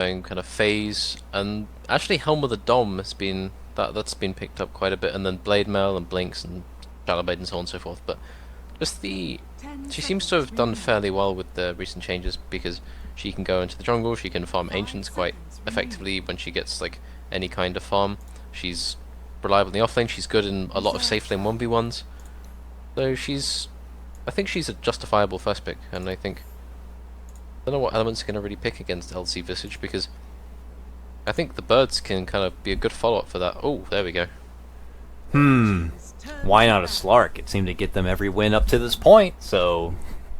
kind of phase, and actually Helm of the Dom has been that's been picked up quite a bit, and then Blade Mail and Blinks and Shadowblade and so on and so forth. But just she seems to have done fairly well with the recent changes because she can go into the jungle, she can farm ancients quite effectively when she gets like any kind of farm. She's reliable in the offlane. She's good in a lot of safe lane 1v1s. So I think she's a justifiable first pick, and I don't know what elements are going to really pick against LC Visage because I think the birds can kind of be a good follow-up for that. Oh, there we go. Why not a Slark? It seemed to get them every win up to this point, so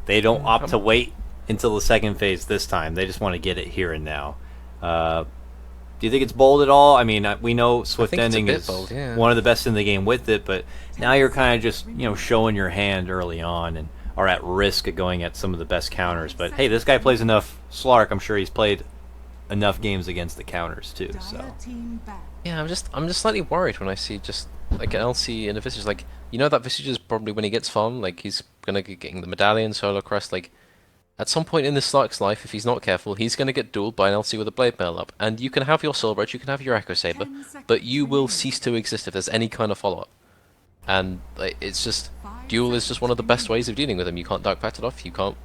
they don't opt to wait until the second phase this time. They just want to get it here and now. Do you think it's bold at all? I mean, we know Swift Ending is bold, yeah, one of the best in the game with it, but now you're kind of just showing your hand early on and are at risk of going at some of the best counters. But hey, this guy plays enough Slark. I'm sure he's played enough games against the counters too. So yeah, I'm just slightly worried when I see just like an LC in a Visage. Like that Visage is probably when he gets farm, like he's gonna get getting the medallion, solo crest. Like at some point in this Slark's life, if he's not careful, he's gonna get dueled by an LC with a blade mail up, and you can have your soul bridge, you can have your echo saber, but you will cease to exist if there's any kind of follow up. And like, it's just duel is just one of the best ways of dealing with him. You can't dark pact it off, you can't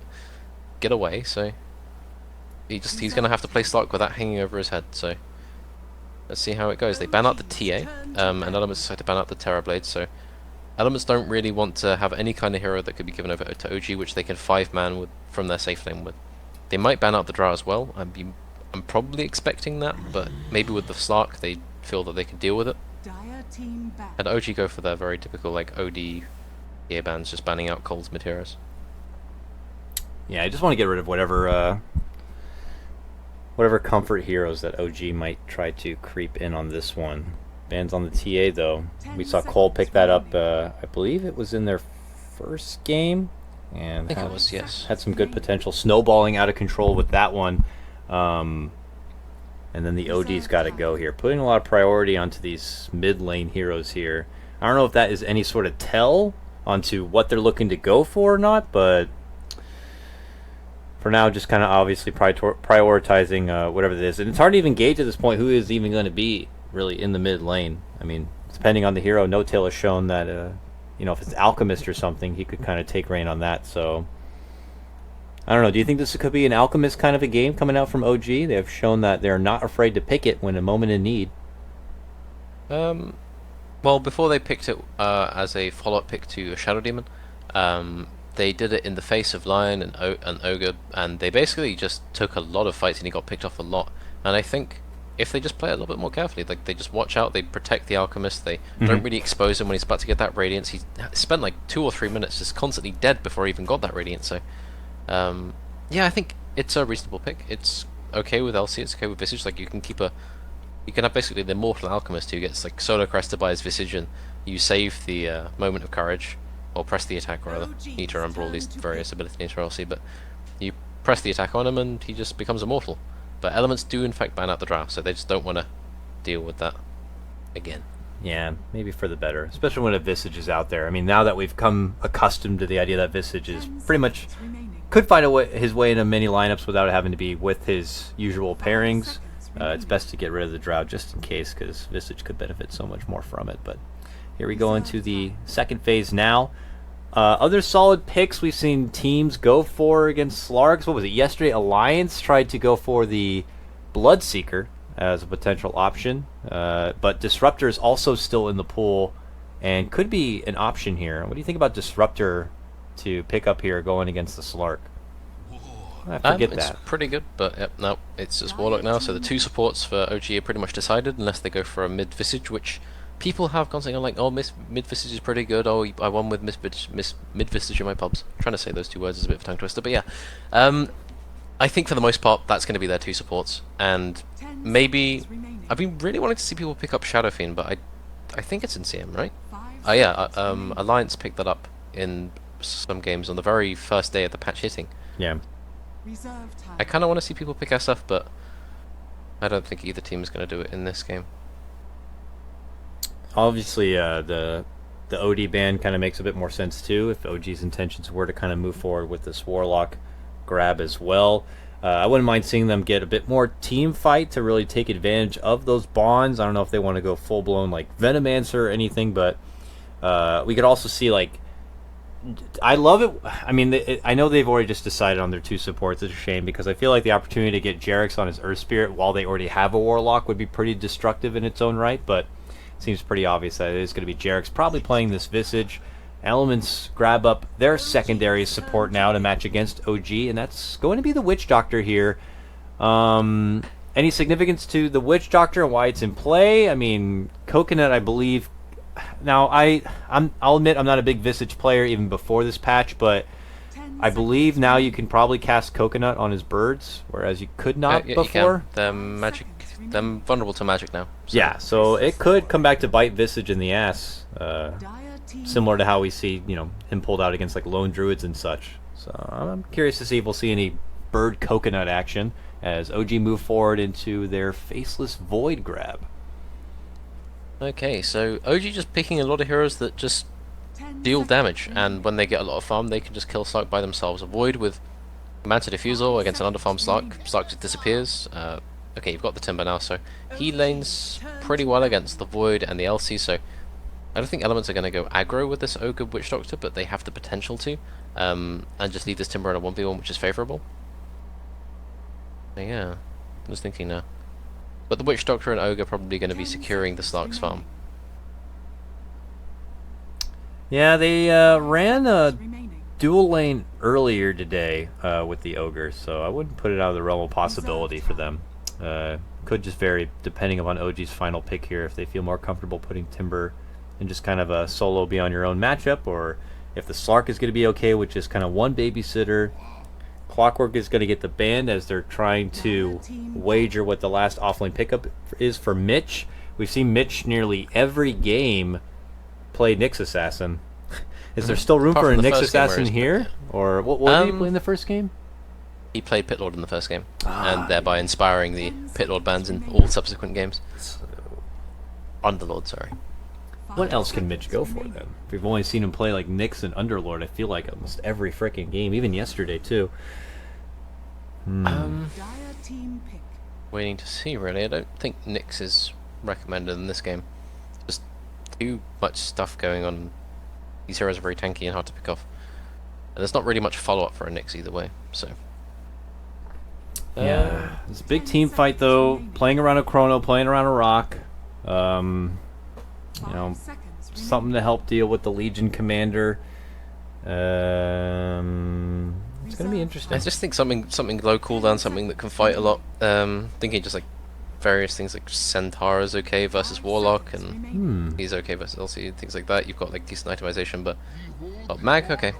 get away, so he's gonna have to play Slark with that hanging over his head. So let's see how it goes. They ban out the TA, and Elements decide to ban out the Terra Blade, so Elements don't really want to have any kind of hero that could be given over to OG, which they can 5-man with from their safe lane with. They might ban out the Drow as well. I'm probably expecting that, but maybe with the Slark they feel that they can deal with it. And OG go for their very typical like OD gear bans, just banning out Cold's Materas. Yeah, I just want to get rid of whatever comfort heroes that OG might try to creep in on this one. Bans on the TA though. We saw Cole pick that up. I believe it was in their first game, and I think it was, yes. Had some good potential, snowballing out of control with that one. And then the OD's got to go here, putting a lot of priority onto these mid lane heroes here. I don't know if that is any sort of tell onto what they're looking to go for or not, but for now, just kind of obviously prioritizing whatever it is. And it's hard to even gauge at this point who is even going to be really in the mid lane. I mean, depending on the hero, No Tail has shown that if it's Alchemist or something, he could kind of take reign on that. So I don't know. Do you think this could be an Alchemist kind of a game coming out from OG? They have shown that they're not afraid to pick it when a moment in need. Well, before they picked it as a follow-up pick to a Shadow Demon, they did it in the face of Lion and Ogre, and they basically just took a lot of fights and he got picked off a lot. And I think if they just play it a little bit more carefully, like they just watch out, they protect the Alchemist, they don't really expose him when he's about to get that Radiance. He spent like 2 or 3 minutes just constantly dead before he even got that Radiance, so yeah, I think it's a reasonable pick. It's okay with LC, it's okay with Visage. Like you can have basically the Immortal Alchemist who gets like solo crested by his Visage, and you save the Moment of Courage, or press the attack rather. You need to remember all these various abilities in LC, but you press the attack on him and he just becomes immortal. But Elements do in fact ban out the Drow, so they just don't want to deal with that again. Yeah, maybe for the better, especially when a Visage is out there. I mean, now that we've come accustomed to the idea that Visage is pretty much could find his way into many lineups without having to be with his usual pairings, it's best to get rid of the Drow just in case, because Visage could benefit so much more from it. But here we go into the second phase now. Other solid picks we've seen teams go for against Slargs. What was it? Yesterday, Alliance tried to go for the Bloodseeker as a potential option, but Disruptor is also still in the pool and could be an option here. What do you think about Disruptor to pick up here going against the Slark? I forget it's that. pretty good, but yep, no, it's just Warlock now, so the 2 supports for OG are pretty much decided, unless they go for a mid Visage, which people have gone saying, like, oh, mid Visage is pretty good, oh, I won with mid Visage in my pubs. I'm trying to say those 2 words is a bit of a tongue twister, but yeah. I think for the most part, that's going to be their 2 supports, and maybe, I've been really wanting to see people pick up Shadow Fiend, but I think it's in CM, right? Oh yeah, Alliance picked that up in some games on the very first day of the patch hitting. Yeah. I kind of want to see people pick SF, but I don't think either team is going to do it in this game. Obviously, the OD ban kind of makes a bit more sense too, if OG's intentions were to kind of move forward with this Warlock grab as well. I wouldn't mind seeing them get a bit more team fight to really take advantage of those bonds. I don't know if they want to go full blown like Venomancer or anything, but we could also see like I love it. I mean, I know they've already just decided on their 2 supports. It's a shame because I feel like the opportunity to get Jarex on his Earth Spirit while they already have a Warlock would be pretty destructive in its own right, but it seems pretty obvious that it is going to be Jarex probably playing this Visage. Elements grab up their secondary support now to match against OG, and that's going to be the Witch Doctor here. Any significance to the Witch Doctor and why it's in play? I mean, Coconut, I believe. Now, I'll admit I'm not a big Visage player even before this patch, but I believe now you can probably cast Coconut on his birds, whereas you could not Yeah, before. you can. They're vulnerable to magic now. So. Yeah, so it could come back to bite Visage in the ass, similar to how we see, him pulled out against like lone druids and such. So I'm curious to see if we'll see any bird Coconut action as OG move forward into their faceless void grab. Okay, so OG just picking a lot of heroes that just deal damage, and when they get a lot of farm, they can just kill Slark by themselves. Avoid with Manta Diffusal against an underfarmed Slark. Slark just disappears. Okay, you've got the Timber now, so he lanes pretty well against the Void and the LC, so I don't think Elements are going to go aggro with this Ogre Witch Doctor, but they have the potential to, and just leave this Timber in a 1v1, which is favourable. Yeah, I'm just thinking now. But the Witch Doctor and Ogre are probably going to be securing the Slark's farm. Yeah, they ran a dual lane earlier today with the Ogre, so I wouldn't put it out of the realm of possibility for them. Could just vary depending upon OG's final pick here, if they feel more comfortable putting Timber in just kind of a solo be on your own matchup, or if the Slark is going to be okay with just kind of one babysitter. Clockwork is going to get the ban as they're trying to wager what the last offlane pickup is for Mitch. We've seen Mitch nearly every game play Nyx Assassin. Is there still room for a Nyx Assassin here? Or what did he play in the first game? He played Pit Lord in the first game, and thereby inspiring the Pit Lord bans in all subsequent games. Underlord, sorry. What else can Mitch go for then? We've only seen him play like Nyx and Underlord, I feel like almost every freaking game, even yesterday too. Waiting to see, really. I don't think Nyx is recommended in this game. Just too much stuff going on. These heroes are very tanky and hard to pick off. And there's not really much follow-up for a Nyx either way, so... Yeah, it's a big team fight though, playing around a Chrono, playing around a Rock. Something to help deal with the Legion Commander. It's gonna be interesting. I just think something low cooldown, something that can fight a lot. Thinking just like various things like Centaur is okay versus Warlock, and he's okay versus LC, things like that. You've got like decent itemization, but Mag, okay.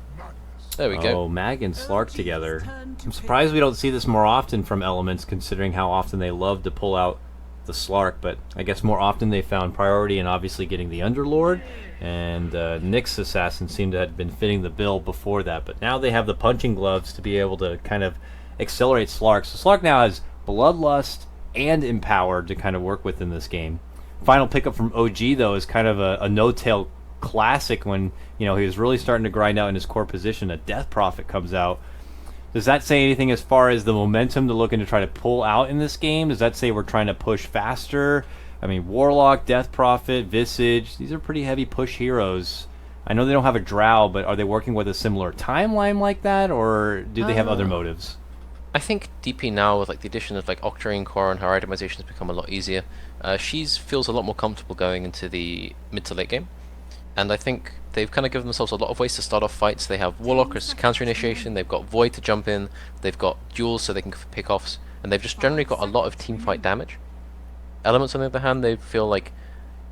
There we go. Oh, Mag and Slark together. I'm surprised we don't see this more often from Elements, considering how often they love to pull out the Slark, but I guess more often they found priority in obviously getting the Underlord, and Nyx Assassin seemed to have been fitting the bill before that, but now they have the punching gloves to be able to kind of accelerate Slark. So Slark now has Bloodlust and Empowered to kind of work with in this game. Final pickup from OG though is kind of a no-tail classic when he was really starting to grind out in his core position. A Death Prophet comes out. Does that say anything as far as the momentum to looking to try to pull out in this game? Does that say we're trying to push faster? I mean, Warlock, Death Prophet, Visage, these are pretty heavy push heroes. I know they don't have a Drow, but are they working with a similar timeline like that, or do they have other motives? I think DP now, with like the addition of like Octarine Core and her itemization, has become a lot easier. She feels a lot more comfortable going into the mid to late game. And I think they've kind of given themselves a lot of ways to start off fights. They have Warlock as counter initiation, they've got Void to jump in, they've got duels so they can pick offs, and they've just generally got a lot of team fight damage. Elements, on the other hand, they feel like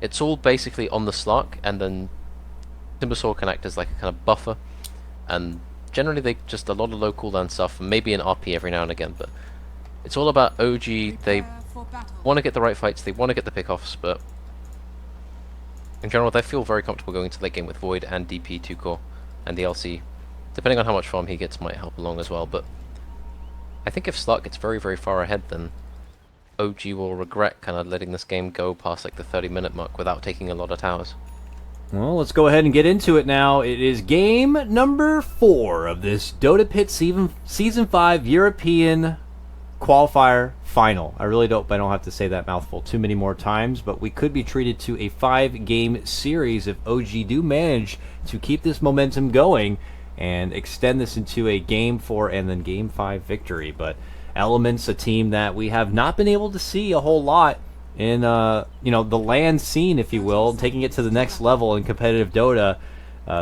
it's all basically on the Slark, and then Timbersaw can act as like a kind of buffer, and generally they just a lot of low cooldown stuff, and maybe an RP every now and again, but it's all about OG. They want to get the right fights, they want to get the pick-offs, but in general, they feel very comfortable going to late game with Void and DP 2 core, and the LC, depending on how much farm he gets, might help along as well. But I think if Slark gets very, very far ahead, then OG will regret kind of letting this game go past like the 30-minute mark without taking a lot of towers. Well, let's go ahead and get into it now. It is game number 4 of this Dota Pit Season 5 European qualifier final. I really don't have to say that mouthful too many more times, but we could be treated to a 5-game series if OG do manage to keep this momentum going and extend this into a Game 4 and then Game 5 victory. But Elements, a team that we have not been able to see a whole lot in the LAN scene, if you will, taking it to the next level in competitive Dota.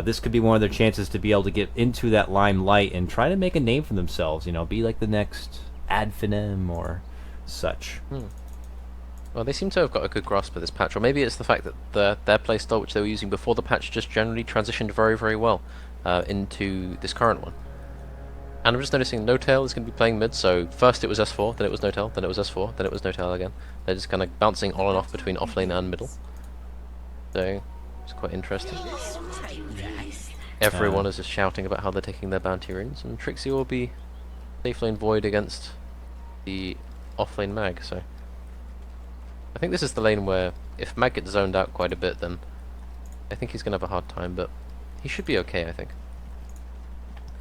This could be one of their chances to be able to get into that limelight and try to make a name for themselves. Be like the next Adfinem or such. Well, they seem to have got a good grasp of this patch, or maybe it's the fact that their playstyle, which they were using before the patch, just generally transitioned very, very well into this current one. And I'm just noticing Notail is going to be playing mid, so first it was S4, then it was Notail, then it was S4, then it was Notail again. They're just kind of bouncing on and off between offlane and middle. So, it's quite interesting. Everyone is just shouting about how they're taking their bounty runes, and Trixie will be safe lane void against the offlane mag, so I think this is the lane where if mag gets zoned out quite a bit, then I think he's going to have a hard time, but he should be okay, I think.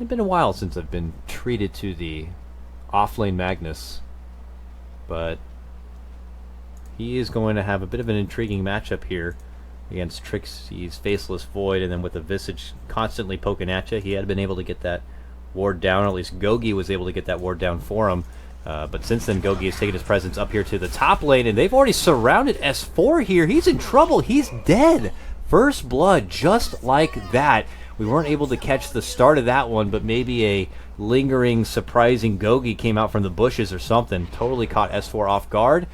It's been a while since I've been treated to the offlane Magnus, but he is going to have a bit of an intriguing matchup here against Trixie's Faceless Void, and then with the Visage constantly poking at you, he had been able to get that ward down, or at least Gogi was able to get that ward down for him. But since then, Gogi has taken his presence up here to the top lane, and they've already surrounded S4 here. He's in trouble. He's dead. First blood, just like that. We weren't able to catch the start of that one, but maybe a lingering, surprising Gogi came out from the bushes or something. Totally caught S4 off guard.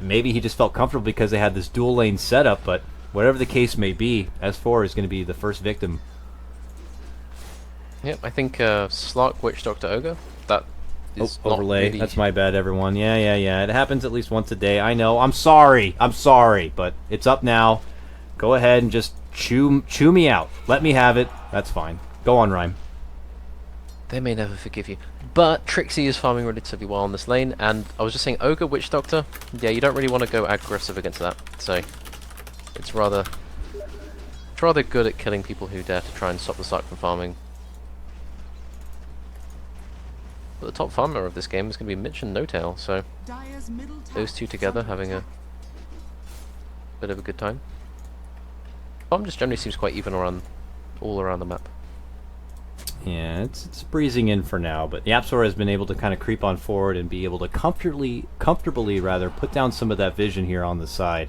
Maybe he just felt comfortable because they had this dual lane setup, but whatever the case may be, S4 is going to be the first victim. Yep, I think Slark, Witch Doctor, Ogre, that is not overlay. really... That's my bad, everyone. Yeah. It happens at least once a day. I know. I'm sorry, but it's up now. Go ahead and just chew me out. Let me have it. That's fine. Go on, Rhyme. They may never forgive you. But Trixie is farming relatively well on this lane, and I was just saying, Ogre, Witch Doctor, yeah, you don't really want to go aggressive against that, so it's rather good at killing people who dare to try and stop the Slark from farming. But the top farmer of this game is going to be Mitch and Notail, so those two together having a bit of a good time. Farm just generally seems quite even all around the map. Yeah, it's breezing in for now, but YapzOr has been able to kind of creep on forward and be able to comfortably put down some of that vision here on the side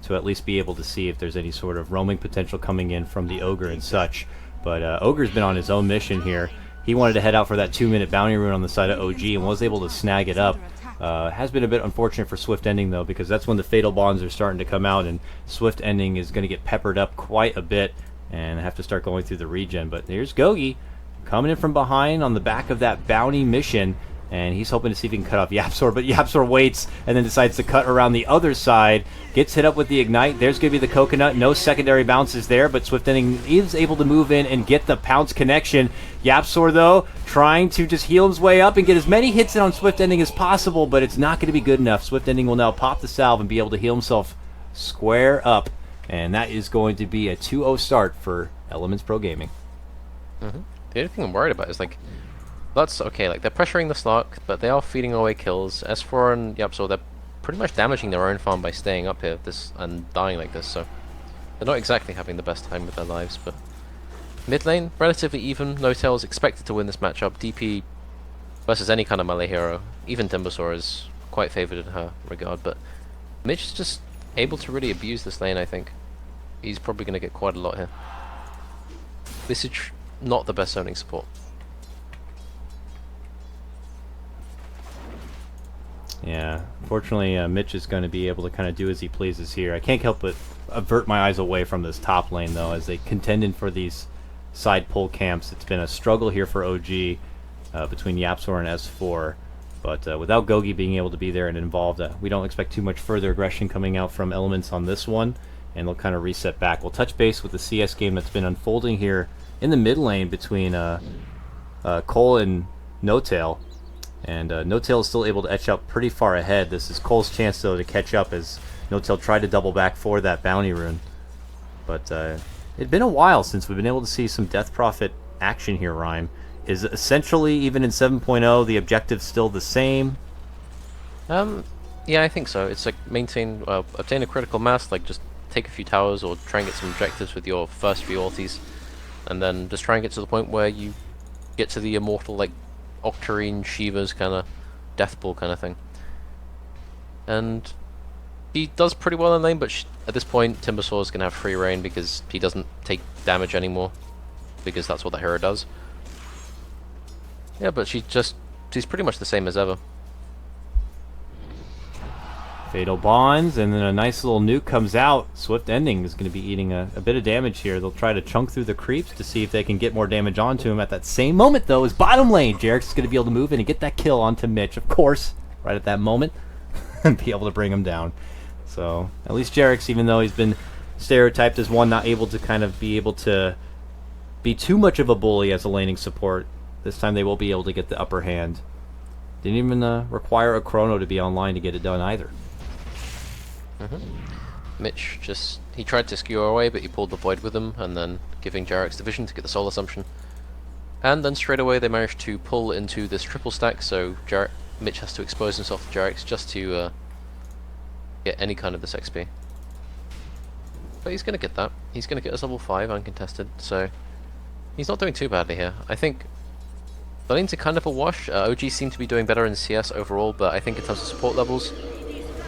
to at least be able to see if there's any sort of roaming potential coming in from the Ogre and such. But Ogre's been on his own mission here. He wanted to head out for that 2-minute bounty rune on the side of OG and was able to snag it up. Has been a bit unfortunate for Swift Ending, though, because that's when the Fatal Bonds are starting to come out, and Swift Ending is going to get peppered up quite a bit and have to start going through the regen. But here's Gogi coming in from behind on the back of that bounty mission, and he's hoping to see if he can cut off YapzOr, but YapzOr waits and then decides to cut around the other side. Gets hit up with the Ignite. There's going to be the Coconut. No secondary bounces there, but Swift Ending is able to move in and get the pounce connection. YapzOr, though, trying to just heal his way up and get as many hits in on Swift Ending as possible, but it's not going to be good enough. Swift Ending will now pop the salve and be able to heal himself square up, and that is going to be a 2-0 start for Elements Pro Gaming. The only thing I'm worried about is, like, that's okay, like, they're pressuring the Slark, but they are feeding away kills. S4 and YapzOr, they're pretty much damaging their own farm by staying up here and dying like this, so they're not exactly having the best time with their lives. But mid lane, relatively even. Notail is expected to win this matchup. DP versus any kind of melee hero, even Timbersaw is quite favoured in her regard, but Mitch is just able to really abuse this lane, I think. He's probably going to get quite a lot here. This is not the best zoning support. Yeah, fortunately, Mitch is going to be able to kind of do as he pleases here. I can't help but avert my eyes away from this top lane, though, as they contended for these side pull camps. It's been a struggle here for OG between YapzOr and S4, but without Gogi being able to be there and involved, we don't expect too much further aggression coming out from Elements on this one, and they'll kind of reset back. We'll touch base with the CS game that's been unfolding here in the mid lane between Cole and Notail. And Notail is still able to etch out pretty far ahead. This is Cole's chance, though, to catch up as Notail tried to double back for that bounty rune. But it's been a while since we've been able to see some Death Prophet action here, Rhyme. Is essentially, even in 7.0, the objective still the same? Yeah, I think so. It's like obtain a critical mass, like just take a few towers or try and get some objectives with your first few ultis, and then just try and get to the point where you get to the immortal, like, Octarine, Shiva's kind of death ball kind of thing. And he does pretty well in lane, but at this point, Timbersaw is going to have free reign because he doesn't take damage anymore, because that's what the hero does. Yeah, but she's pretty much the same as ever. Fatal Bonds, and then a nice little nuke comes out. Swift Ending is going to be eating a bit of damage here. They'll try to chunk through the creeps to see if they can get more damage onto him. At that same moment, though, is bottom lane. Jarek's is going to be able to move in and get that kill onto Mitch, of course, right at that moment, and be able to bring him down. So, at least Jarek's, even though he's been stereotyped as one not able to kind of be able to be too much of a bully as a laning support, this time they will be able to get the upper hand. Didn't even require a chrono to be online to get it done either. Mitch he tried to skewer away, but he pulled the void with him, and then giving Jarek's division to get the soul assumption. And then straight away they managed to pull into this triple stack, so Mitch has to expose himself to Jarek's just to get any kind of this XP. But he's going to get that. He's going to get us level 5 uncontested, so he's not doing too badly here. I think the lanes are kind of a wash. OG seem to be doing better in CS overall, but I think in terms of support levels...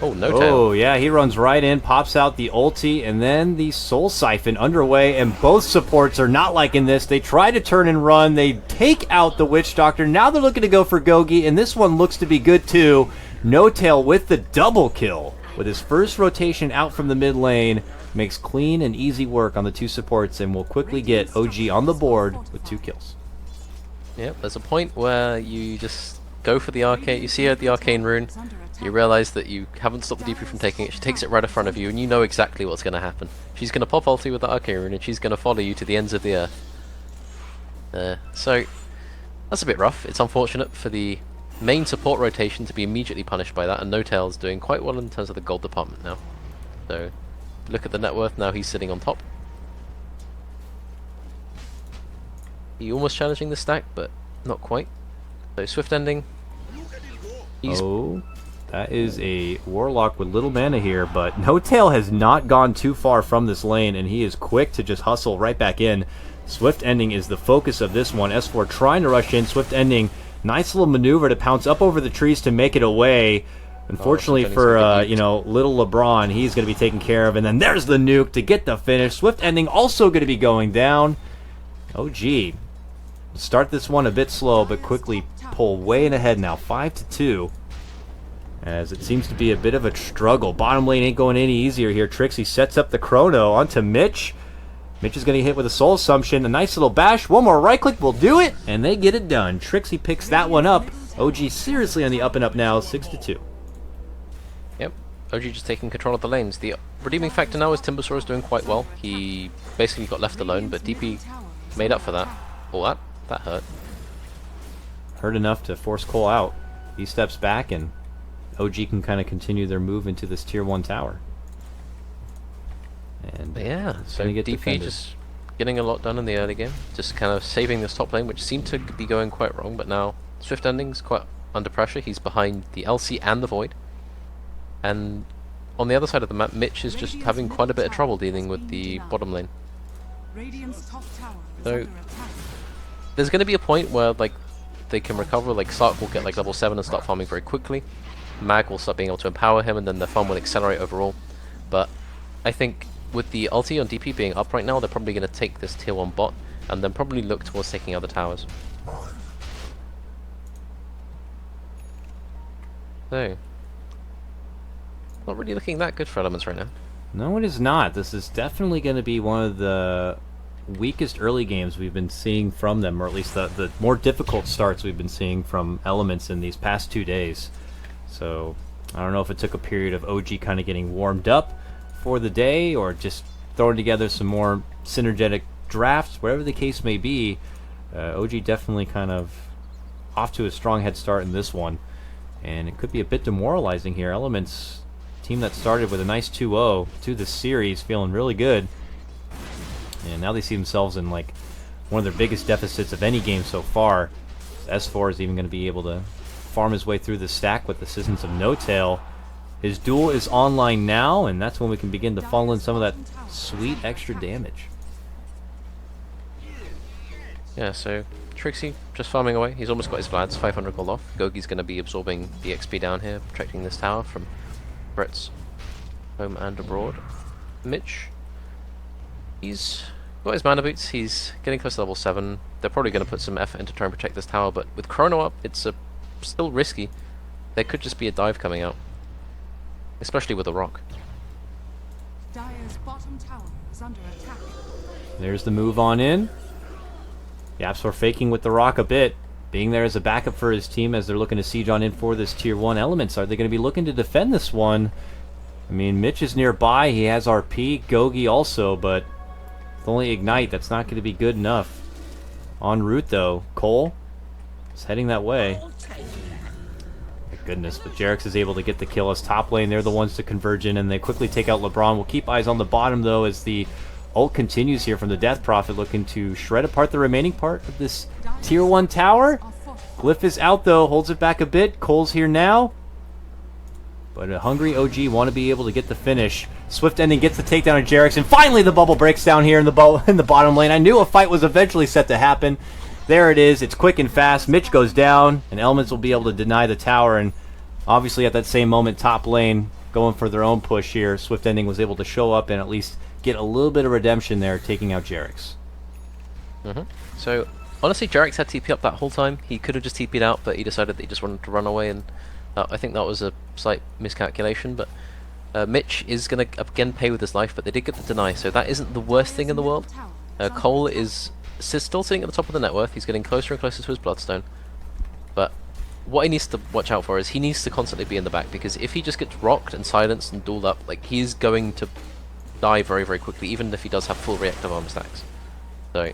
Oh, no tail. Oh, yeah, he runs right in, pops out the ulti, and then the Soul Siphon underway, and both supports are not liking this. They try to turn and run. They take out the Witch Doctor. Now they're looking to go for Gogi, and this one looks to be good, too. No tail with the double kill. With his first rotation out from the mid lane, makes clean and easy work on the two supports, and will quickly get OG on the board with 2 kills. Yep, there's a point where you just go for the arcane. You see her at the arcane rune. You realize that you haven't stopped the DP from taking it. She takes it right in front of you, and you know exactly what's going to happen. She's going to pop ulti with the arcane rune, and she's going to follow you to the ends of the earth. So that's a bit rough. It's unfortunate for the main support rotation to be immediately punished by that, and No Tail's doing quite well in terms of the gold department now. So look at the net worth now. He's sitting on top. He almost challenging the stack, but not quite. So Swift Ending. That is a Warlock with little mana here, but No Tail has not gone too far from this lane, and he is quick to just hustle right back in. Swift Ending is the focus of this one. S4 trying to rush in. Swift Ending, nice little maneuver to pounce up over the trees to make it away. Unfortunately for little LeBron, he's going to be taken care of, and then there's the nuke to get the finish. Swift Ending also going to be going down. OG start this one a bit slow, but quickly pull way in ahead now, 5-2. As it seems to be a bit of a struggle. Bottom lane ain't going any easier here. Trixie sets up the chrono onto Mitch. Mitch is going to get hit with a soul assumption. A nice little bash. One more right click will do it, and they get it done. Trixie picks that one up. OG seriously on the up and up now, 6-2. Yep, OG just taking control of the lanes. The redeeming factor now is Timbersaw is doing quite well. He basically got left alone, but DP made up for that. Oh, that hurt. Hurt enough to force Cole out. He steps back, and OG can kind of continue their move into this tier 1 tower. And yeah, so DP defended. just getting a lot done in the early game, just kind of saving this top lane, which seemed to be going quite wrong, but now Swift Ending's quite under pressure. He's behind the LC and the Void. And on the other side of the map, Mitch is just having quite a bit of trouble dealing with the bottom lane. So there's going to be a point where they can recover, like Sark will get level 7 and start farming very quickly. Mag will start being able to empower him, and then the farm will accelerate overall. But I think with the ulti on DP being up right now, they're probably going to take this tier 1 bot, and then probably look towards taking other towers. So, not really looking that good for Elements right now. No, it is not. This is definitely going to be one of the weakest early games we've been seeing from them, or at least the more difficult starts we've been seeing from Elements in these past 2 days. So I don't know if it took a period of OG kind of getting warmed up for the day, or just throwing together some more synergetic drafts, whatever the case may be. OG definitely kind of off to a strong head start in this one, and it could be a bit demoralizing here. Elements, team that started with a nice 2-0 to this series, feeling really good, and now they see themselves in one of their biggest deficits of any game so far. S4 is even going to be able to farm his way through the stack with Assistance of No Tail. His duel is online now, and that's when we can begin to funnel in some of that sweet extra damage. Yeah, so Trixie just farming away. He's almost got his Vlad's 500 gold off. Gogi's going to be absorbing the XP down here, protecting this tower from threats home and abroad. Mitch, he's got his mana boots. He's getting close to level 7. They're probably going to put some effort into trying to protect this tower, but with Chrono up, it's still risky. There could just be a dive coming out, especially with a rock. Dire's bottom tower is under attack. There's the move on in. YapzOr faking with the rock a bit, being there as a backup for his team as they're looking to siege on in for this tier 1 elements. Are they going to be looking to defend this one? I mean, Mitch is nearby. He has RP. Gogi also, but with only Ignite, that's not going to be good enough. En route, though, Cole is heading that way. My goodness, but Jerax is able to get the kill as top lane. They're the ones to converge in, and they quickly take out LeBron. We'll keep eyes on the bottom, though, as the ult continues here from the Death Prophet, looking to shred apart the remaining part of this tier 1 tower. Glyph is out, though, holds it back a bit. Cole's here now, but a hungry OG want to be able to get the finish. Swift Ending gets the takedown of Jerax, and finally the bubble breaks down here in the bottom lane. I knew a fight was eventually set to happen. There it is. It's quick and fast. Mitch goes down, and Elements will be able to deny the tower, and obviously at that same moment, top lane going for their own push here. Swift Ending was able to show up and at least get a little bit of redemption there, taking out Jerax. So, honestly, Jerax had TP up that whole time. He could have just TP'd out, but he decided that he just wanted to run away, and I think that was a slight miscalculation, but Mitch is going to again pay with his life, but they did get the deny, so that isn't the worst thing in the world. Cole is still sitting at the top of the net worth. He's getting closer and closer to his Bloodstone, but what he needs to watch out for is he needs to constantly be in the back, because if he just gets rocked and silenced and dueled up, like, he's going to die very, very quickly, even if he does have full reactive armor stacks. So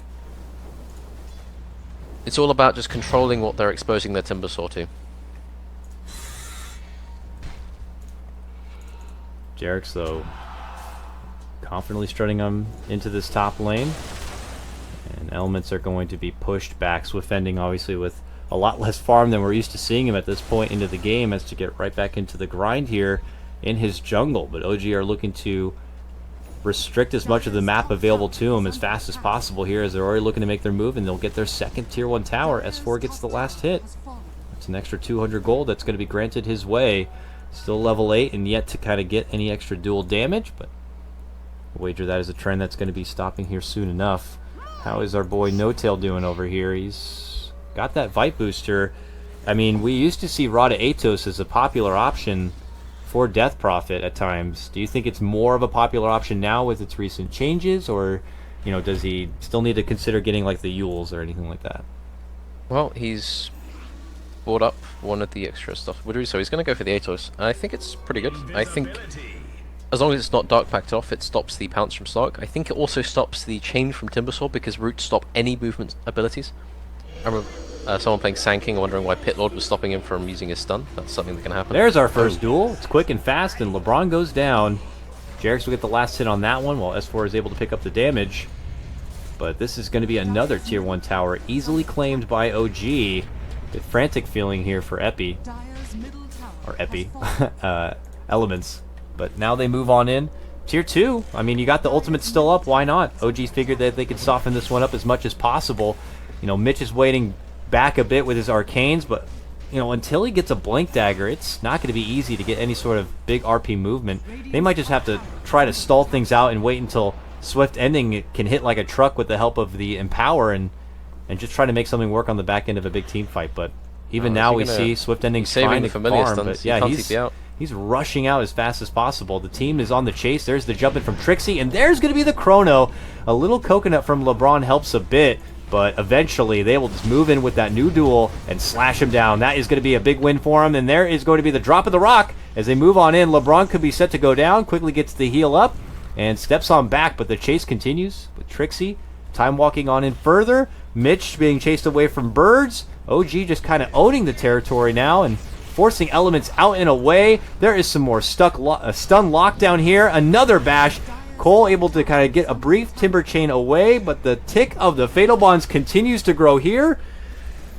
it's all about just controlling what they're exposing their Timbersaw to. Jerax, though, confidently strutting into this top lane, and Elements are going to be pushed back. Swift Ending, obviously, with a lot less farm than we're used to seeing him at this point into the game, as to get right back into the grind here in his jungle. But OG are looking to restrict as much of the map available to him as fast as possible here, as they're already looking to make their move, and they'll get their second tier 1 tower. S4 gets the last hit. It's an extra 200 gold that's going to be granted his way. Still level 8 and yet to kind of get any extra dual damage, but I'll wager that is a trend that's going to be stopping here soon enough. How is our boy No Tail doing over here? He's got that Vite Booster. I mean, we used to see Rada Atos as a popular option for Death Prophet at times. Do you think it's more of a popular option now with its recent changes, or, you know, does he still need to consider getting like the Yules or anything like that? Well, he's bought up one of the extra stuff, so he's going to go for the Atos, and I think it's pretty good. I think as long as it's not Dark Packed off, it stops the Pounce from Slark. I think it also stops the Chain from Timbersaw, because Roots stop any movement abilities. I remember someone playing Sand King wondering why Pit Lord was stopping him from using his stun. That's something that can happen. There's our first duel. It's quick and fast, and LeBron goes down. Jerax will get the last hit on that one, while S4 is able to pick up the damage. But this is going to be another tier 1 tower, easily claimed by OG. Bit frantic feeling here for Epi. Or Epi. Elements. But now they move on in. Tier 2, I mean, you got the ultimate still up, why not? OG figured that they could soften this one up as much as possible. You know, Mitch is waiting back a bit with his arcanes, but, you know, until he gets a Blink Dagger, it's not going to be easy to get any sort of big RP movement. They might just have to try to stall things out and wait until Swift Ending can hit like a truck with the help of the Empower, and just try to make something work on the back end of a big team fight. But even now we see Swift Ending trying to farm, but yeah, he's rushing out as fast as possible. The team is on the chase. There's the jump in from Trixie, and there's going to be the Chrono. A little coconut from LeBron helps a bit, but eventually they will just move in with that new duel and slash him down. That is going to be a big win for him, and there is going to be the drop of the rock as they move on in. LeBron could be set to go down, quickly gets the heal up, and steps on back, but the chase continues with Trixie. Time walking on in further. Mitch being chased away from birds. OG just kind of owning the territory now and forcing Elements out and away. There is some more stun lockdown here. Another bash. Cole able to kind of get a brief Timber Chain away, but the tick of the Fatal Bonds continues to grow here.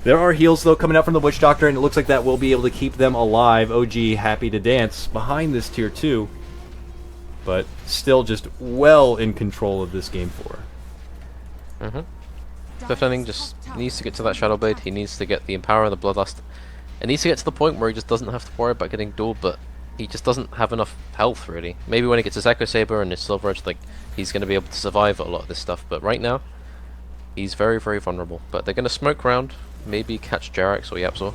There are heals, though, coming out from the Witch Doctor, and it looks like that will be able to keep them alive. OG happy to dance behind this tier 2. But still just well in control of this game 4. Swift just needs to get to that Shadow Blade. He needs to get the Empower and the Bloodlust. It needs to get to the point where he just doesn't have to worry about getting dueled, but he just doesn't have enough health, really. Maybe when he gets his Echo Saber and his Silver Edge, like, he's going to be able to survive a lot of this stuff, but right now, he's very, very vulnerable. But they're going to smoke round, maybe catch Jarax or Yapzor.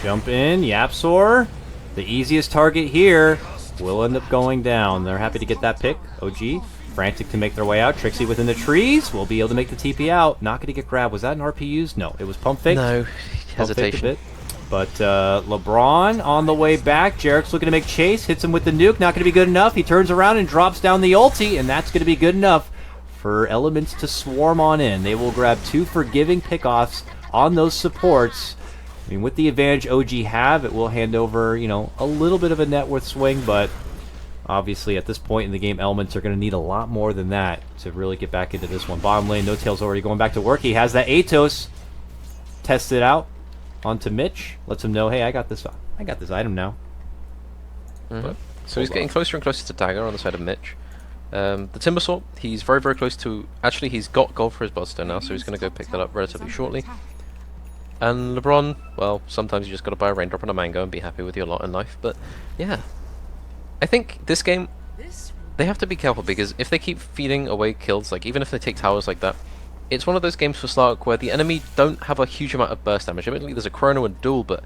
Jump in, Yapzor. The easiest target here will end up going down. They're happy to get that pick. OG, frantic to make their way out. Trixie within the trees will be able to make the TP out. Not going to get grabbed. Was that an RP used? No, it was pump fake. No, hesitation. A bit. But LeBron on the way back. Jarax looking to make chase. Hits him with the nuke. Not going to be good enough. He turns around and drops down the ulti, and that's going to be good enough for Elements to swarm on in. They will grab 2 forgiving pickoffs on those supports. I mean, with the advantage OG have, it will hand over, you know, a little bit of a net worth swing, but obviously at this point in the game, Elements are going to need a lot more than that to really get back into this one. Bottom lane, No Tail's already going back to work. He has that Atos. Tests it out onto Mitch. Lets him know, hey, I got this item now. So he's getting closer and closer to Dagger on the side of Mitch. The Timbersaw, he's very, very close to... Actually, he's got gold for his Bloodstone now, so he's going to go pick that up relatively shortly. And LeBron, well, sometimes you just got to buy a raindrop and a mango and be happy with your lot in life. But, yeah. I think this game, they have to be careful, because if they keep feeding away kills, like even if they take towers like that, it's one of those games for Slark where the enemy don't have a huge amount of burst damage. Admittedly, there's a Chrono and Duel, but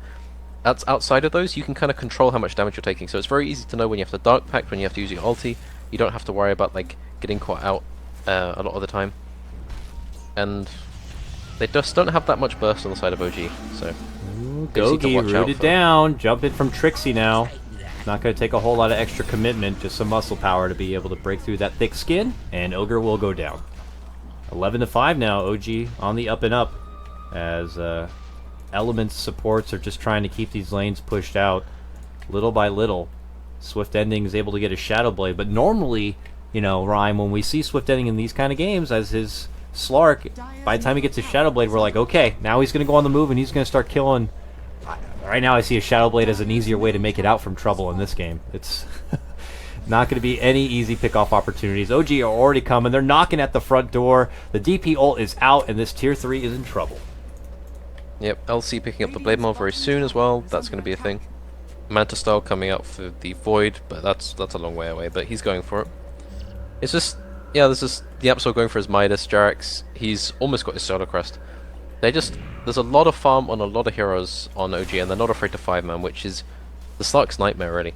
that's outside of those, you can kind of control how much damage you're taking. So it's very easy to know when you have to Dark Pact, when you have to use your ulti. You don't have to worry about like getting caught out a lot of the time. And they just don't have that much burst on the side of OG, so... Gogi rooted down, jumping from Trixie now. Not going to take a whole lot of extra commitment, just some muscle power to be able to break through that thick skin, and Ogre will go down. 11-5 now, OG on the up and up, as Elements supports are just trying to keep these lanes pushed out little by little. Swift Ending is able to get a Shadow Blade, but normally, you know, Rhyme, when we see Swift Ending in these kind of games as his Slark, by the time he gets his Shadow Blade, we're like, okay, now he's going to go on the move and he's going to start killing. Right now I see a Shadow Blade as an easier way to make it out from trouble in this game. It's not going to be any easy pick-off opportunities. OG are already coming. They're knocking at the front door. The DP ult is out, and this Tier 3 is in trouble. Yep, LC picking up the Blade Maul very soon as well. That's going to be a thing. Manta Style coming out for the Void, but that's a long way away, but he's going for it. It's just... Yeah, this is the Absol going for his Midas. Jarax, he's almost got his Solar Crest. There's a lot of farm on a lot of heroes on OG, and they're not afraid to 5-man, which is the Slark's nightmare, really.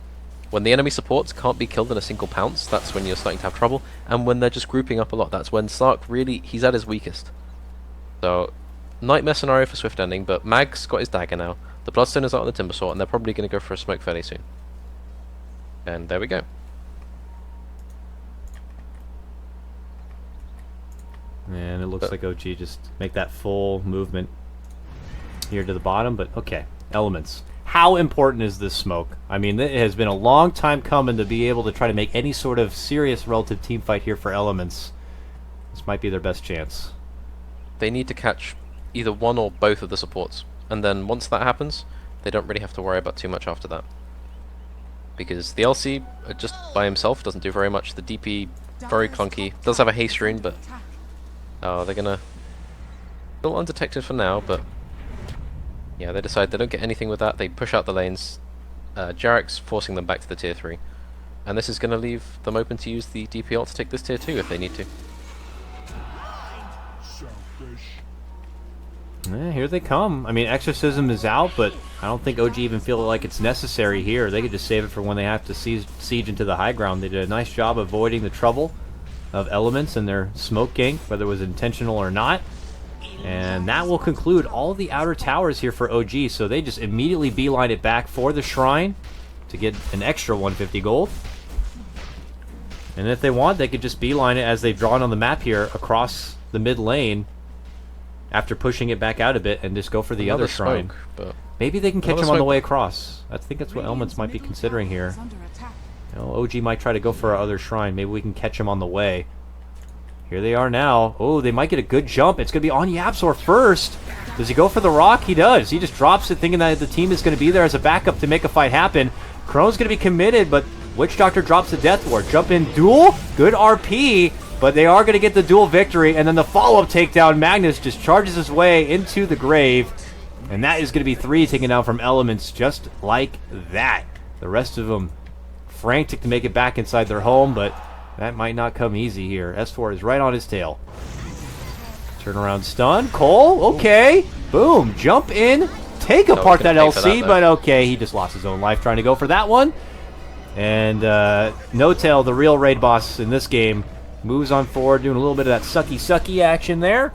When the enemy supports can't be killed in a single pounce, that's when you're starting to have trouble, and when they're just grouping up a lot, that's when Slark really, he's at his weakest. So, nightmare scenario for Swift Ending, but Mag's got his dagger now, the Bloodstone is out on the Timbersaw, and they're probably going to go for a smoke fairly soon. And there we go. And it looks like OG just make that full movement here to the bottom, but okay. Elements. How important is this smoke? I mean, it has been a long time coming to be able to try to make any sort of serious relative team fight here for Elements. This might be their best chance. They need to catch either one or both of the supports, and then once that happens, they don't really have to worry about too much after that. Because the LC, just by himself, doesn't do very much. The DP, very clunky. Does have a haste rune, but... Oh, they're gonna... Still undetected for now, but... Yeah, they decide they don't get anything with that. They push out the lanes. Jarax forcing them back to the tier 3. And this is gonna leave them open to use the DP ult to take this tier 2 if they need to. Yeah, here they come. I mean, Exorcism is out, but I don't think OG even feel like it's necessary here. They could just save it for when they have to siege into the high ground. They did a nice job avoiding the trouble of Elements and their smoke gank, whether it was intentional or not. And that will conclude all the outer towers here for OG, so they just immediately beeline it back for the shrine to get an extra 150 gold. And if they want, they could just beeline it as they've drawn on the map here across the mid lane after pushing it back out a bit and just go for the other shrine. Smoke, but maybe they can catch him on the way across. I think that's what Elements might be considering here. You know, OG might try to go for our other shrine. Maybe we can catch him on the way. Here they are now. Oh, they might get a good jump. It's going to be on Yapzor first. Does he go for the rock? He does. He just drops it thinking that the team is going to be there as a backup to make a fight happen. Chrono's going to be committed, but Witch Doctor drops the Death Ward. Jump in duel. Good RP, but they are going to get the duel victory. And then the follow-up takedown. Magnus just charges his way into the grave. And that is going to be 3 taken down from Elements just like that. The rest of them frantic to make it back inside their home, but that might not come easy here. S4 is right on his tail. Turnaround stun. Cole, okay. Boom. Jump in. Take apart that LC, but okay. He just lost his own life trying to go for that one. And No Tail, the real raid boss in this game, moves on forward, doing a little bit of that sucky action there.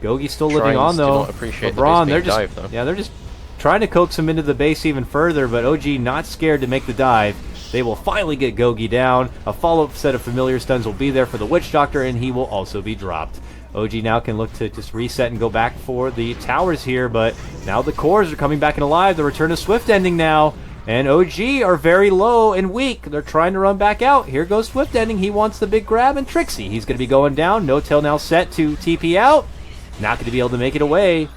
Gogi's still living on, though. LeBron, they're just trying to coax him into the base even further, but OG not scared to make the dive. They will finally get Gogi down. A follow-up set of familiar stuns will be there for the Witch Doctor, and he will also be dropped. OG now can look to just reset and go back for the towers here, but now the cores are coming back and alive. The return of Swift ending now, and OG are very low and weak. They're trying to run back out. Here goes Swift ending. He wants the big grab, and Trixie, he's going to be going down. No Tail now set to TP out. Not going to be able to make it away.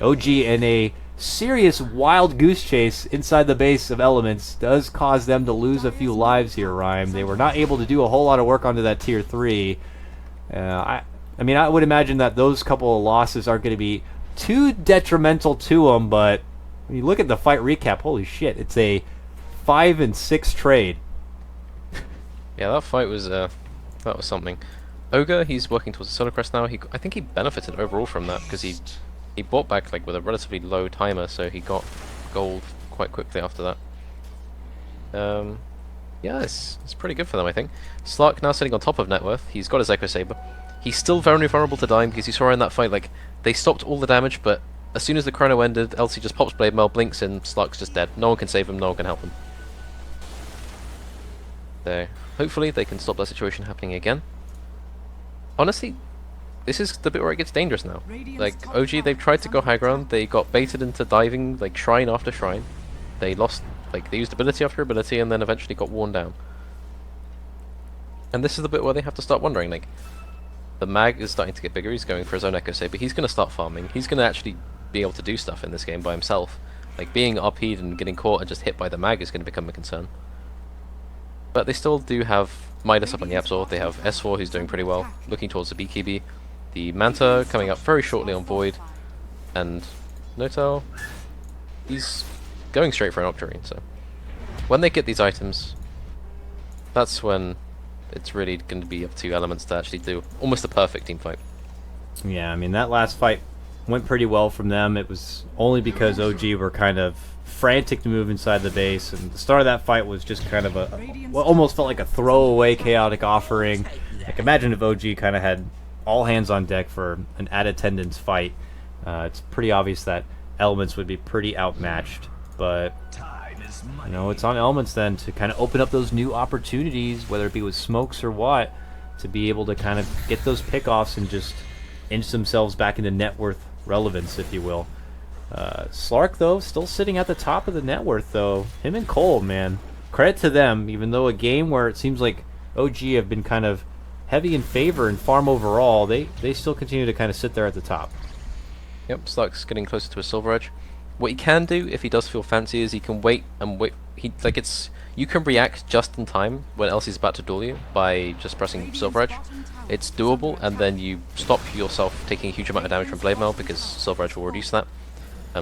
OG in a serious wild goose chase inside the base of Elements does cause them to lose a few lives here, Rhyme. They were not able to do a whole lot of work onto that tier 3. I mean, I would imagine that those couple of losses aren't going to be too detrimental to them, but when you look at the fight recap, holy shit, it's a 5-6 trade. Yeah, that fight was something. Ogre, he's working towards a Solar Crest now. I think he benefited overall from that because he bought back like with a relatively low timer, so he got gold quite quickly after that. Yeah, it's pretty good for them, I think. Slark now sitting on top of net worth. He's got his Echo Saber. He's still very vulnerable to dying because you saw in that fight, like, they stopped all the damage, but as soon as the chrono ended, LC just pops Blade Mail, blinks, and Slark's just dead. No one can save him, no one can help him. So, hopefully they can stop that situation happening again. Honestly, this is the bit where it gets dangerous now. Like, OG, they've tried to go high ground, they got baited into diving, like, shrine after shrine. They lost, like, they used ability after ability, and then eventually got worn down. And this is the bit where they have to start wondering, like, the mag is starting to get bigger, he's going for his own Echo Saber, he's going to start farming, he's going to actually be able to do stuff in this game by himself. Like, being RP'd and getting caught and just hit by the mag is going to become a concern. But they still do have Midas up on the Absol, they have S4 who's doing pretty well, looking towards the BKB, the Manta coming up very shortly on Void, and Notel, he's going straight for an Octarine, so when they get these items, that's when it's really going to be up to Elements to actually do almost a perfect team fight. Yeah, I mean, that last fight went pretty well from them. It was only because OG were kind of frantic to move inside the base, and the start of that fight was just kind of what almost felt like a throwaway chaotic offering. Like, imagine if OG kind of had all hands on deck for an at-attendance fight. It's pretty obvious that Elements would be pretty outmatched, but you know, it's on Elements then to kind of open up those new opportunities, whether it be with smokes or what, to be able to kind of get those pickoffs and just inch themselves back into net worth relevance, if you will. Slark, though, still sitting at the top of the net worth, though. Him and Cole, man. Credit to them, even though a game where it seems like OG have been kind of heavy in favor in farm overall, they still continue to kind of sit there at the top. Yep, Slark's getting closer to a Silver Edge. What he can do, if he does feel fancy, is he can wait and wait. You can react just in time when Elsie's about to duel you by just pressing Silver Edge. It's doable, and then you stop yourself taking a huge amount of damage from Blade Mail because Silver Edge will reduce that.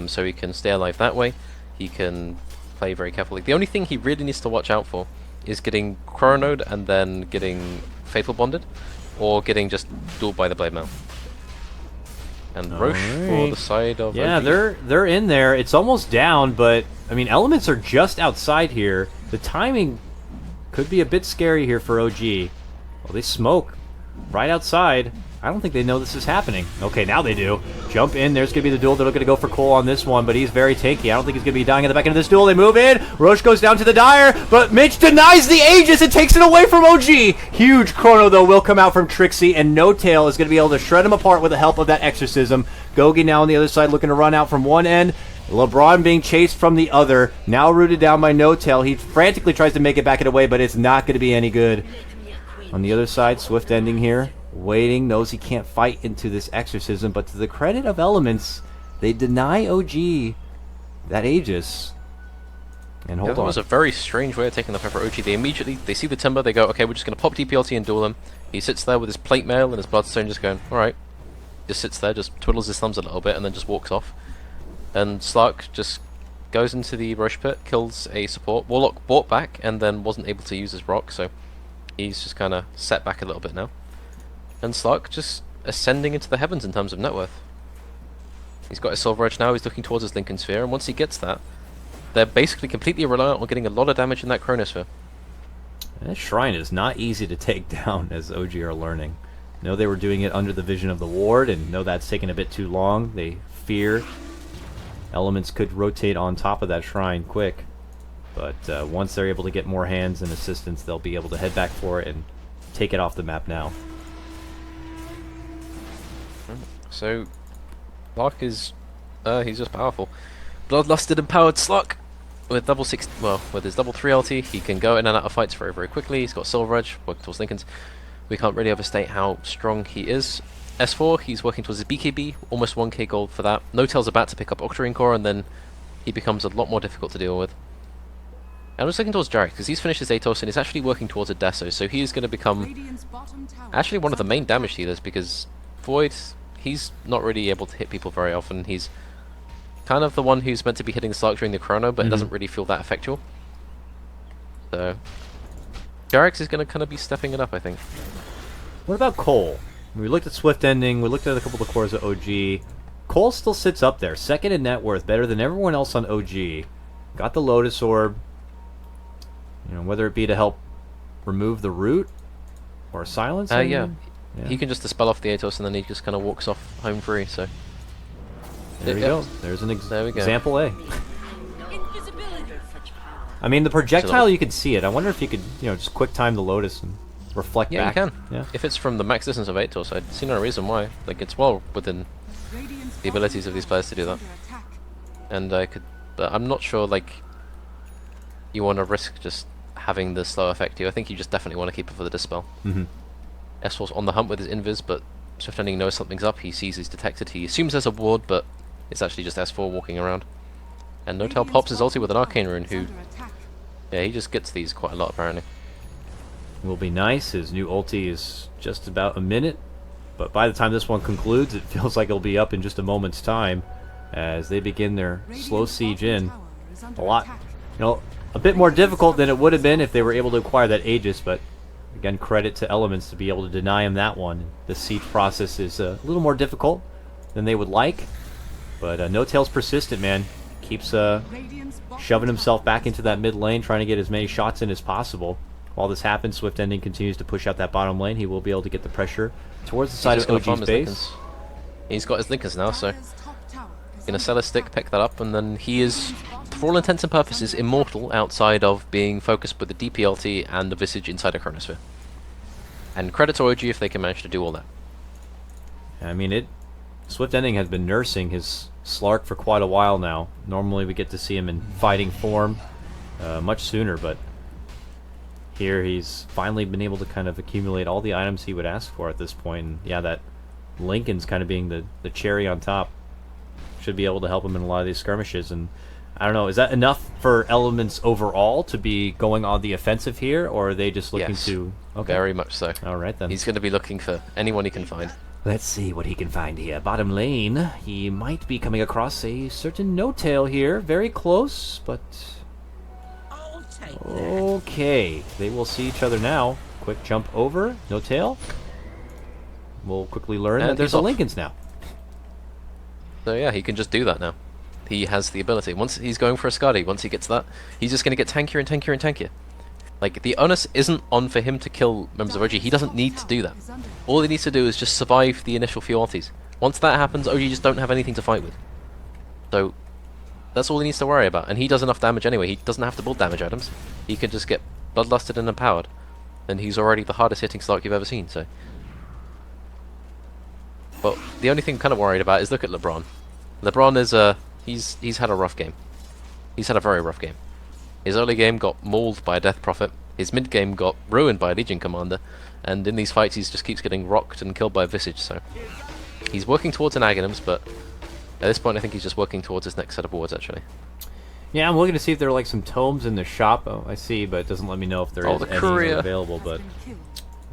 So he can stay alive that way. He can play very carefully. The only thing he really needs to watch out for is getting Chronoed and then getting Fatal Bonded, or getting just dueled by the Blade Mail. And Roche for the side of yeah, OG. they're in there. It's almost down, but I mean, Elements are just outside here. The timing could be a bit scary here for OG. Well, they smoke right outside. I don't think they know this is happening. Okay, now they do. Jump in. There's going to be the duel. They're going to go for Cole on this one, but he's very tanky. I don't think he's going to be dying at the back end of this duel. They move in. Roche goes down to the Dire, but Mitch denies the Aegis and takes it away from OG. Huge chrono, though, will come out from Trixie, and No Tail is going to be able to shred him apart with the help of that Exorcism. Gogi now on the other side looking to run out from one end. LeBron being chased from the other. Now rooted down by No Tail. He frantically tries to make it back and away, but it's not going to be any good. On the other side, Swift ending here. waiting, knows he can't fight into this exorcism, but to the credit of Elements, they deny OG that Aegis. And hold That on. was a very strange way of taking the Pepper OG. They see the Timber, they go, okay, we're just going to pop DPLT and duel him. He sits there with his plate mail and his bloodstone just going, alright. Just sits there, just twiddles his thumbs a little bit and then just walks off. And Slark just goes into the Roche Pit, kills a support. Warlock bought back and then wasn't able to use his rock, so he's just kind of set back a little bit now. And Slark just ascending into the heavens in terms of net worth. He's got his Silver Edge now, he's looking towards his Lincoln Sphere, and once he gets that, they're basically completely reliant on getting a lot of damage in that Chronosphere. That shrine is not easy to take down, as OG are learning. Know they were doing it under the vision of the ward, and know that's taken a bit too long. They fear Elements could rotate on top of that shrine quick. But once they're able to get more hands and assistance, they'll be able to head back for it and take it off the map now. So, Slark is, he's just powerful. Bloodlusted empowered Slark with with his double 3 LT, he can go in and out of fights very, very quickly. He's got Silver Edge, working towards Lincoln's. We can't really overstate how strong he is. S4, he's working towards his BKB, almost 1k gold for that. No-Tail's about to pick up Octarine Core, and then he becomes a lot more difficult to deal with. And I'm just looking towards Jarek, because he's finished his Atos and he's actually working towards a Deso, so he is going to become Radiant's bottom tower actually one of the is main under damage attack. dealers, because Void, he's not really able to hit people very often. He's kind of the one who's meant to be hitting Slark during the chrono, but it doesn't really feel that effectual. So, Jarex is going to kind of be stepping it up, I think. What about Cole? We looked at Swift Ending, we looked at a couple of the cores of OG. Cole still sits up there, second in net worth, better than everyone else on OG. Got the Lotus Orb. You know, whether it be to help remove the root or silence him. Yeah. He can just dispel off the Atos and then he just kind of walks off home free, so... There we Yeah. go. There's an There we go. example A. I mean, the projectile, you can see it. I wonder if you could, you know, just quick time the Lotus and reflect Yeah, back. you can. Yeah. If it's from the max distance of Atos, I see no reason why. Like, it's well within Radiant's the abilities of these players to do that. under attack. And I could... But I'm not sure, like... You want to risk just having the slow affect you. I think you just definitely want to keep it for the Dispel. Mm-hmm. S4's on the hunt with his Invis, but Swift Ending knows something's up. He sees he's detected. He assumes there's a ward, but it's actually just S4 walking around. And No-Tail Radiant's pops his ulti bottom with an tower Arcane Rune, is who... under attack. Yeah, he just gets these quite a lot, apparently. Will be nice. His new ulti is just about a minute, but by the time this one concludes, it feels like it'll be up in just a moment's time as they begin their slow Radiant's siege bottom in. tower is under A lot, attack. you know, a bit more difficult than it would have been if they were able to acquire that Aegis, but again, credit to Elements to be able to deny him that one. The siege process is a little more difficult than they would like, but No-Tail's persistent, man. Keeps Radiant's bottom shoving tower himself back is into that mid lane, trying to get as many shots in as possible. While this happens, Swift Ending continues to push out that bottom lane. He will be able to get the pressure towards the He's side just of gonna farm OG's his base. Lincolns. He's got his Linkers now, so... Dire's top tower is Gonna under sell a stick, attack. pick that up, and then he is, for all intents and purposes, immortal outside of being focused with the DPLT and the Visage inside a Chronosphere. And credit to OG if they can manage to do all that. I mean, Swift Ending has been nursing his Slark for quite a while now. Normally we get to see him in fighting form much sooner, but here he's finally been able to kind of accumulate all the items he would ask for at this point. And yeah, that Lincoln's kind of being the cherry on top. Should be able to help him in a lot of these skirmishes. And I don't know, is that enough for Elements overall to be going on the offensive here, or are they just looking Yes. to... Okay. Very much so. Alright then. He's going to be looking for anyone he can find. Let's see what he can find here. Bottom lane, he might be coming across a certain No-Tail here. Very close, but... Okay, they will see each other now. Quick jump over, No-Tail. We'll quickly learn And that there's he's a off. Lincoln's now. So yeah, he can just do that now. He has the ability. Once he's going for a Skadi, once he gets that, he's just going to get tankier and tankier and tankier. Like, the onus isn't on for him to kill members of OG. He doesn't need to do that. All he needs to do is just survive the initial few ultis. Once that happens, OG just don't have anything to fight with. So, that's all he needs to worry about. And he does enough damage anyway. He doesn't have to build damage items. He can just get bloodlusted and empowered. And he's already the hardest hitting Slark you've ever seen, so... But the only thing I'm kind of worried about is look at LeBron. LeBron is, he's had a rough game. He's had a very rough game. His early game got mauled by a Death Prophet. his mid game got ruined by a Legion commander, and in these fights he just keeps getting rocked and killed by a Visage. So he's working towards an Aghanims, but at this point I think he's just working towards his next set of wards actually. Yeah, I'm looking to see if there are like some tomes in the shop. Oh, I see, but it doesn't let me know if there is the any courier available. But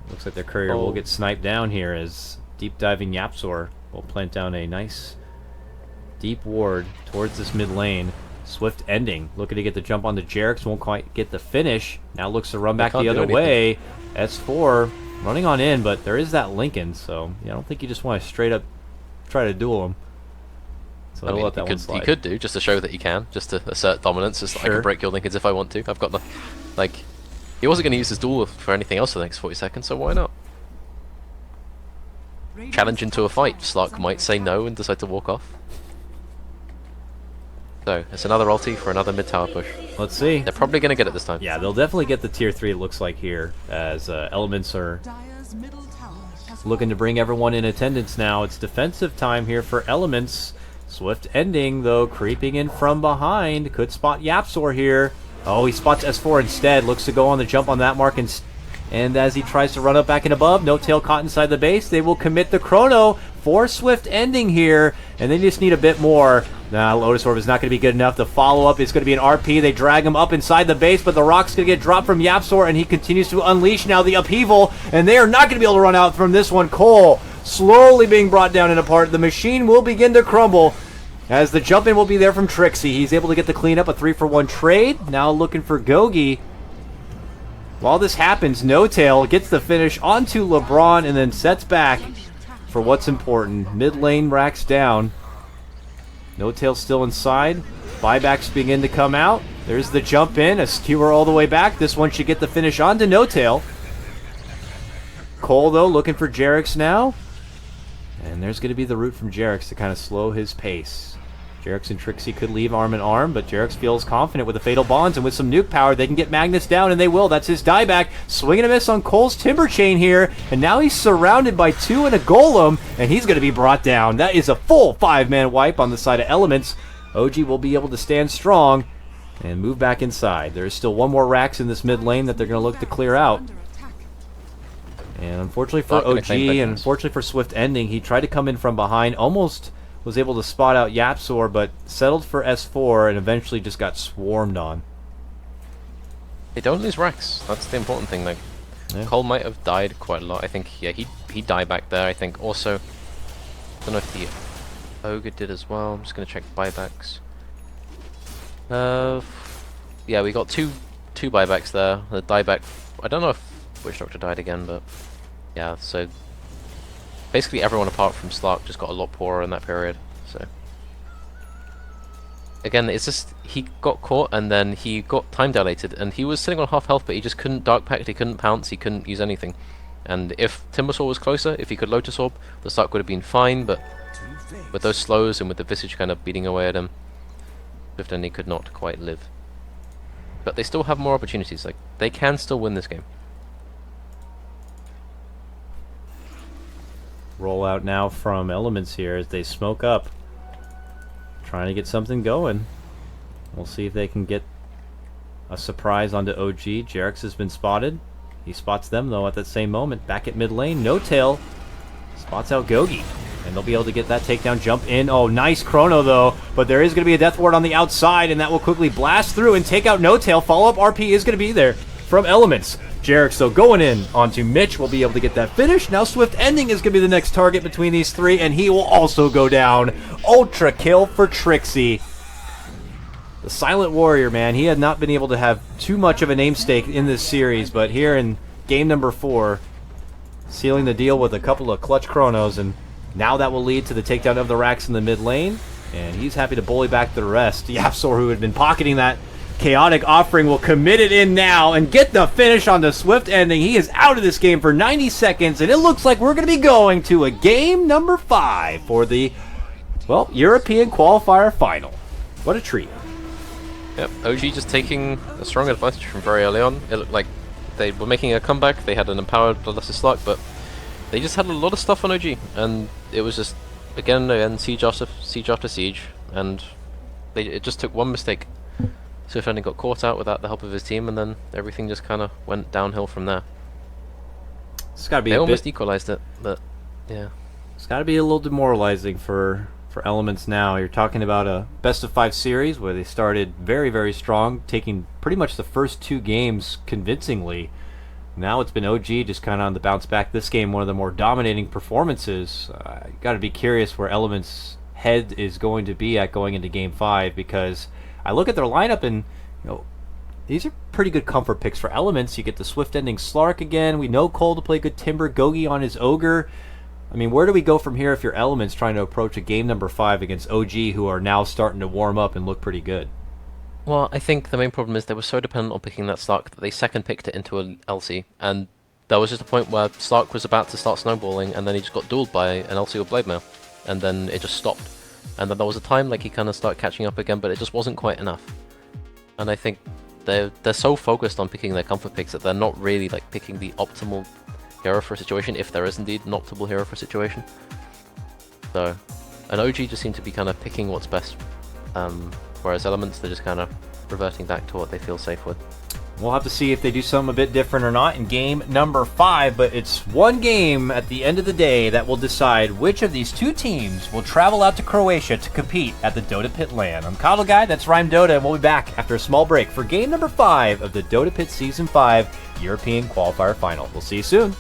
looks like their courier will get sniped down here as deep diving Yapzor will plant down a nice deep ward towards this mid lane. Swift ending, looking to get the jump on the Jerix, won't quite get the finish. Now looks to run back the other way. S4 running on in, but there is that Lincoln, so yeah, I don't think you just want to straight up try to duel him. So I mean, let that one slide. he could do, just to show that he can, just to assert dominance, just I can break your Lincolns if I want to. I've got the, like, he wasn't going to use his duel for anything else for the next 40 seconds, so why not? Challenge into a fight, Slark might say no and decide to walk off. So, it's another ulti for another mid-tower push. Let's see. They're probably going to get it this time. Yeah, they'll definitely get the tier 3, it looks like here, as Elements are looking to bring everyone in attendance now. It's defensive time here for Elements. Swift ending, though, creeping in from behind. Could spot Yapzor here. Oh, he spots S4 instead. Looks to go on the jump on that mark. And as he tries to run up back and above, No Tail caught inside the base. They will commit the chrono for Swift ending here. And they just need a bit more. Nah, Lotus Orb is not going to be good enough. The follow-up is going to be an RP. They drag him up inside the base, but the rock's going to get dropped from Yapzor, and he continues to unleash now the upheaval. And they are not going to be able to run out from this one. Cole slowly being brought down and apart. The machine will begin to crumble as the jump in will be there from Trixie. He's able to get the cleanup, a 3-for-1 trade. Now looking for Gogi. While this happens, No Tail gets the finish onto LeBron and then sets back for what's important. Mid lane racks down. No Tail still inside. Buybacks begin to come out. There's the jump in, a skewer all the way back. This one should get the finish onto No Tail. Cole, though, looking for Jerix now. And there's going to be the route from Jerix to kind of slow his pace. Jerix and Trixie could leave arm in arm, but Jerix feels confident with the Fatal Bonds, and with some nuke power, they can get Magnus down, and they will. That's his dieback. Swing and a miss on Cole's Timber Chain here, and now he's surrounded by 2 and a Golem, and he's going to be brought down. That is a full 5-man wipe on the side of Elements. OG will be able to stand strong and move back inside. There is still one more Rax in this mid lane that they're going to look to clear out. And unfortunately for OG, and unfortunately for Swift ending, he tried to come in from behind, almost was able to spot out Yapzor, but settled for S4 and eventually just got swarmed on. They don't lose Rax. That's the important thing. Like, yeah. Cole might have died quite a lot. I think, yeah, he died back there. I think also, I don't know if the Ogre did as well. I'm just gonna check buybacks. Yeah, we got two buybacks there. The dieback, I don't know if Witch Doctor died again, but yeah. So basically everyone apart from Slark just got a lot poorer in that period. So again, it's just he got caught and then he got time dilated, and he was sitting on half health, but he just couldn't Dark Pact, he couldn't pounce, he couldn't use anything. And if Timbersaw was closer, if he could Lotus Orb, the Slark would have been fine, but with those slows and with the Visage kind of beating away at him, Swift Ending could not quite live. But they still have more opportunities. Like, they can still win this game. Roll out now from Elements here as they smoke up, trying to get something going. We'll see if they can get a surprise onto OG. Jerix has been spotted. He spots them though at that same moment. Back at mid lane, No Tail spots out Gogi, and they'll be able to get that takedown jump in. Oh, nice chrono though, but there is going to be a death ward on the outside, and that will quickly blast through and take out No Tail. Follow-up RP is going to be there from Elements. Jerix, though, going in onto Mitch, will be able to get that finish. Now Swift Ending is going to be the next target between these three, and he will also go down. Ultra kill for Trixie. The Silent Warrior, man, he had not been able to have too much of a namesake in this series, but here in game number 4, sealing the deal with a couple of clutch chronos, and now that will lead to the takedown of the Rax in the mid lane, and he's happy to bully back the rest. Yapzor, who had been pocketing that chaotic offering, will commit it in now and get the finish on the Swift Ending. He is out of this game for 90 seconds, and it looks like we're going to be going to a game number 5 for the, well, European qualifier final. What a treat. Yep, OG just taking a strong advantage from very early on. It looked like they were making a comeback. They had an empowered Bloodlusted Slark, but they just had a lot of stuff on OG, and it was just again siege after siege, and it just took one mistake. Swift Ending got caught out without the help of his team, and then everything just kind of went downhill from there. It's got to be They a almost bit, equalized it, but yeah. it's got to be a little demoralizing for Elements now. You're talking about a best-of-5 series where they started very, very strong, taking pretty much the first 2 games convincingly. Now it's been OG just kind of on the bounce back. This game, one of the more dominating performances. Got to be curious where Elements' head is going to be at going into Game 5, because I look at their lineup and, these are pretty good comfort picks for Elements. You get the Swift Ending Slark again. We know Cole to play good Timber, Gogi on his Ogre. I mean, where do we go from here if you're Elements trying to approach a game number 5 against OG, who are now starting to warm up and look pretty good? Well, I think the main problem is they were so dependent on picking that Slark that they second picked it into an LC, and there was just a point where Slark was about to start snowballing, and then he just got dueled by an LC with Blade Mail, and then it just stopped. And then there was a time like he kind of started catching up again, but it just wasn't quite enough. And I think they're so focused on picking their comfort picks that they're not really like picking the optimal hero for a situation, if there is indeed an optimal hero for a situation. So, an OG just seem to be kind of picking what's best, whereas Elements, they're just kind of reverting back to what they feel safe with. We'll have to see if they do something a bit different or not in game number 5, but it's one game at the end of the day that will decide which of these 2 teams will travel out to Croatia to compete at the Dota Pit LAN. I'm Coddle Guy, that's Rhyme Dota, and we'll be back after a small break for game number 5 of the Dota Pit Season 5 European Qualifier Final. We'll see you soon.